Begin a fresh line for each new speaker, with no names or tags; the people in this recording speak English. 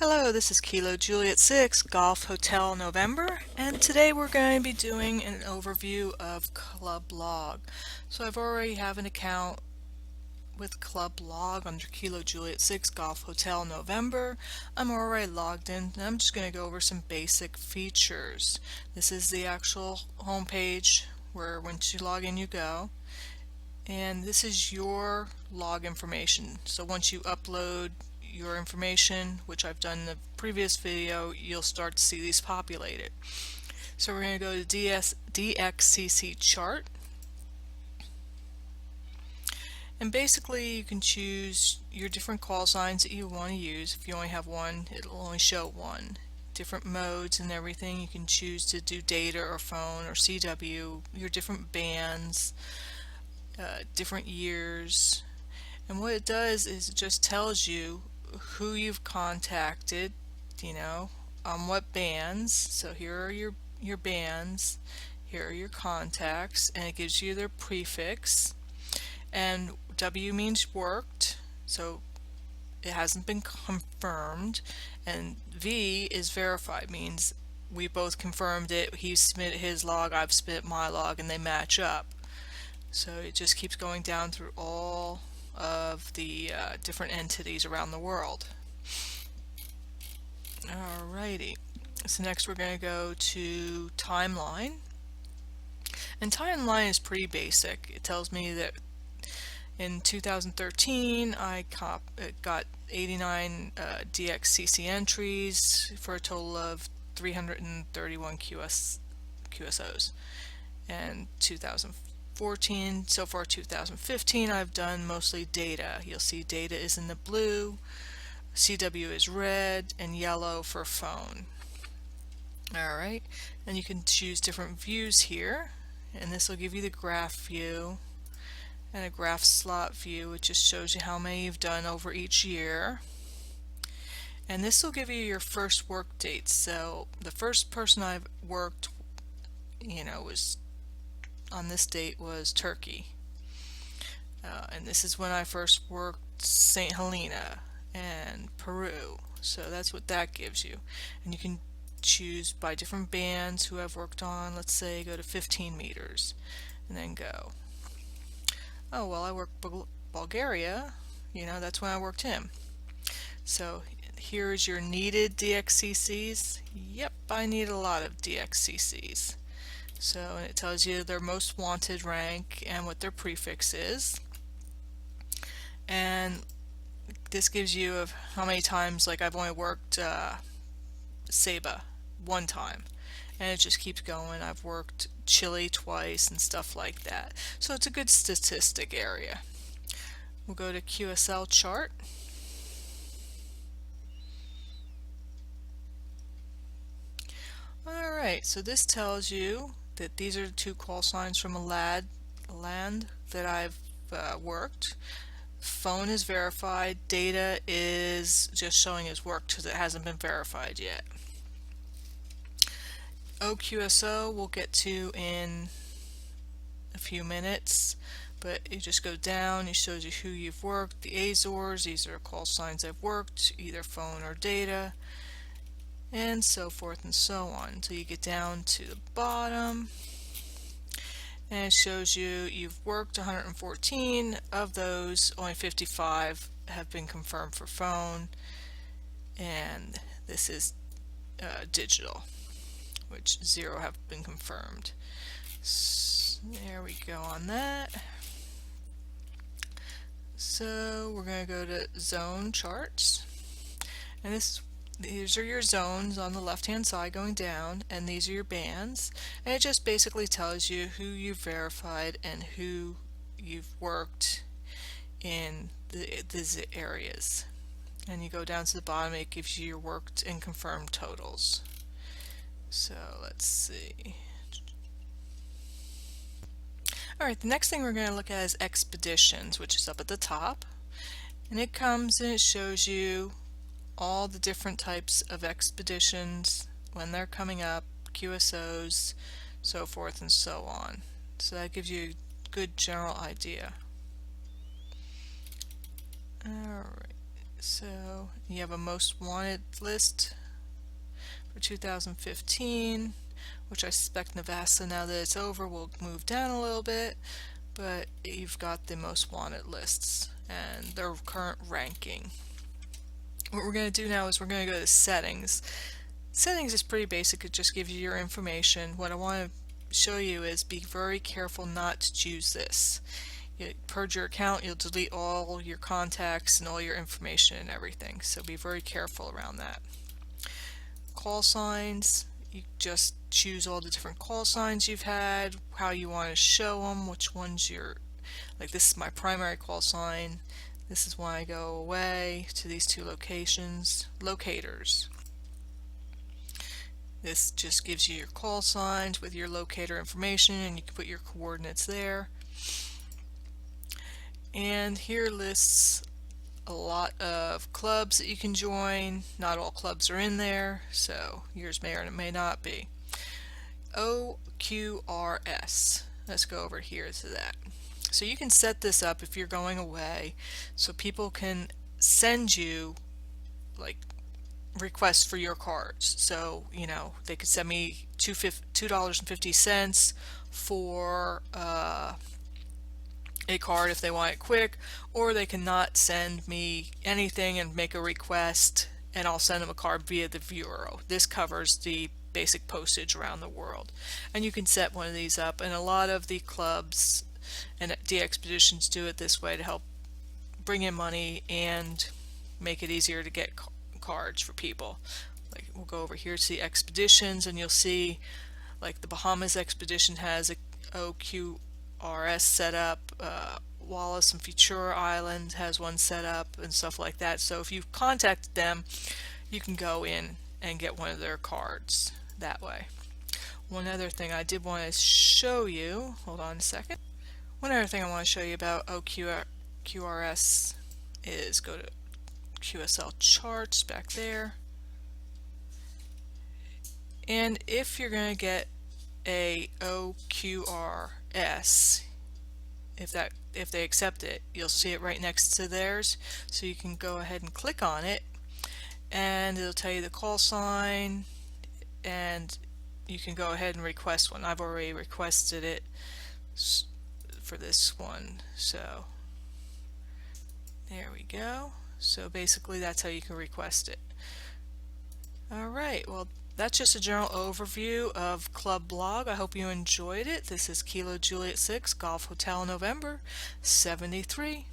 Hello, this is Kilo Juliet 6, Golf Hotel November, and today we're going to be doing an overview of Club Log. So I've already have an account with Club Log under Kilo Juliet 6, Golf Hotel November. I'm already logged in, and I'm just going to go over some basic features. This is the actual home page where once you log in you go. And this is your log information. So once you upload your information, which I've done in the previous video, you'll start to see these populated. So we're going to go to DXCC chart. And basically you can choose your different call signs that you want to use. If you only have one, it'll only show one. Different modes and everything. You can choose to do data or phone or CW, your different bands, different years. And what it does is it just tells you who you've contacted, on what bands. So here are your bands, here are your contacts, and it gives you their prefix. And W means worked, so it hasn't been confirmed, and V is verified, means we both confirmed it. He submitted his log, I've submitted my log, and they match up. So it just keeps going down through all of the different entities around the world. Alrighty, so next we're going to go to timeline. And timeline is pretty basic. It tells me that in 2013 I got 89 DXCC entries for a total of 331 QSOs. And 2014, so far 2015, I've done mostly data. You'll see data is in the blue, CW is red, and yellow for phone. Alright, and you can choose different views here, and this will give you the graph view and a graph slot view, which just shows you how many you've done over each year. And this will give you your first work dates. So the first person I've worked, was on this date was Turkey. And this is when I first worked St. Helena and Peru. So that's what that gives you. And you can choose by different bands who I've worked on. Let's say go to 15 meters and then go. Oh, well, I worked Bulgaria, that's when I worked him. So here's your needed DXCCs. Yep, I need a lot of DXCCs. So it tells you their most wanted rank and what their prefix is. And this gives you of how many times, like I've only worked Saba one time. And it just keeps going. I've worked Chile twice and stuff like that. So it's a good statistic area. We'll go to Qsl Chart. Alright, so this tells you that these are the two call signs from a land that I've worked. Phone is verified, data is just showing as worked because it hasn't been verified yet. OQSO we'll get to in a few minutes, but you just go down, it shows you who you've worked. The Azores, these are call signs I've worked, either phone or data, and so forth and so on until you get down to the bottom, and it shows you you've worked 114. Of those, only 55 have been confirmed for phone, and this is digital, which 0 have been confirmed. So there we go on that. So we're going to go to zone charts, and these are your zones on the left hand side going down, and these are your bands, and it just basically tells you who you've verified and who you've worked in these areas. And you go down to the bottom, it gives you your worked and confirmed totals. So let's see. Alright, the next thing we're going to look at is expeditions, which is up at the top. And it comes and it shows you all the different types of expeditions, when they're coming up, QSOs, so forth and so on. So that gives you a good general idea. Alright, So you have a most wanted list for 2015, which I suspect Navassa, now that it's over, will move down a little bit, but you've got the most wanted lists and their current ranking. What we're going to do now is we're going to go to settings. Settings is pretty basic. It just gives you your information. What I want to show you is be very careful not to choose this. You purge your account, you'll delete all your contacts and all your information and everything, so be very careful around that. Call signs, you just choose all the different call signs you've had, how you want to show them, which ones you're, like this is my primary call sign, this is when I go away to these two locations. Locators. This just gives you your call signs with your locator information, and you can put your coordinates there. And here lists a lot of clubs that you can join. Not all clubs are in there, so yours may or may not be. OQRS. Let's go over here to that. So you can set this up if you're going away, so people can send you like requests for your cards. So you know, they could send me $2.50 for a card if they want it quick, or they cannot send me anything and make a request and I'll send them a card via the bureau. This covers the basic postage around the world, and you can set one of these up, and a lot of the clubs and DXpeditions do it this way to help bring in money and make it easier to get cards for people. Like we'll go over here to the expeditions, and you'll see like the Bahamas expedition has a OQRS set up, Wallace and Futura Island has one set up, and stuff like that. So if you've contacted them, you can go in and get one of their cards that way. One other thing I did want to show you, hold on a second. One other thing I want to show you about OQRS is go to Qsl Charts back there. And if you're going to get a OQRS, if they accept it, you'll see it right next to theirs. So you can go ahead and click on it, and it'll tell you the call sign, and you can go ahead and request one. I've already requested it for this one, so there we go. So basically that's how you can request it. Alright, well that's just a general overview of Club Blog. I hope you enjoyed it. This is Kilo Juliet 6 Golf Hotel November 73.